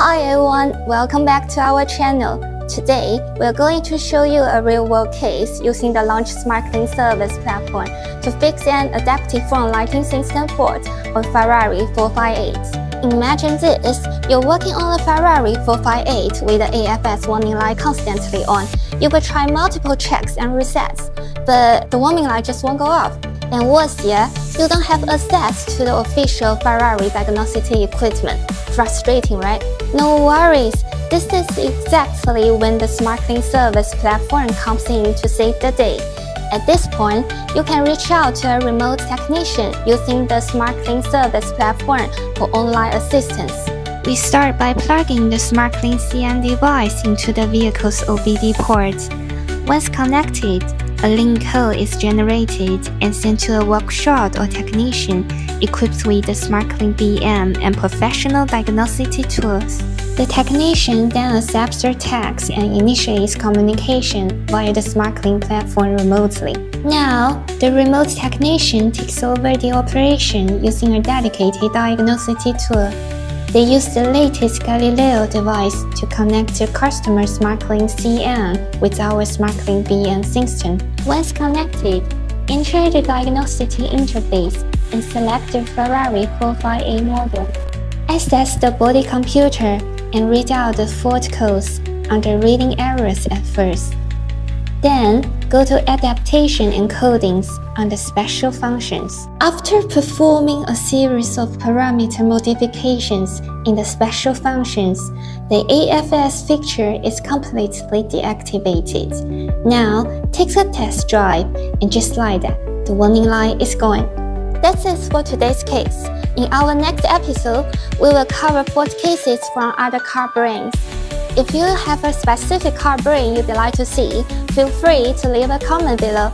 Hi everyone, welcome back to our channel. Today, we're going to show you a real-world case using the LAUNCH SmartLink service platform to fix an adaptive front lighting system fault on Ferrari 458. Imagine this, you're working on a Ferrari 458 with the AFS warning light constantly on. You will try multiple checks and resets, but the warning light just won't go off. And worse yet, you don't have access to the official Ferrari diagnostic equipment. Frustrating, right? No worries, this is exactly when the SmartLink service platform comes in to save the day. At this point, you can reach out to a remote technician using the SmartLink service platform for online assistance. We start by plugging the SmartLink CN device into the vehicle's OBD port. Once connected, a link code is generated and sent to a workshop or technician equipped with the SmartLink BM and professional diagnostic tools. The technician then accepts their task and initiates communication via the SmartLink platform remotely. Now, the remote technician takes over the operation using a dedicated diagnostic tool. They use the latest Galileo device to connect the customer's SmartLink CN with our SmartLink BM system. Once connected, enter the diagnostic interface and select the Ferrari 458 model. Access the body computer and read out the fault codes under reading errors at first. Then, go to Adaptation encodings under Special Functions. After performing a series of parameter modifications in the Special Functions, the AFS feature is completely deactivated. Now, take a test drive, and just like that, the warning light is gone. That's it for today's case. In our next episode, we will cover fault cases from other car brands. If you have a specific car brand you'd like to see, feel free to leave a comment below.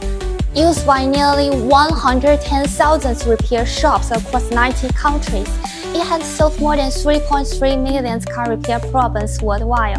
Used by nearly 110,000 repair shops across 90 countries, it has solved more than 3.3 million car repair problems worldwide.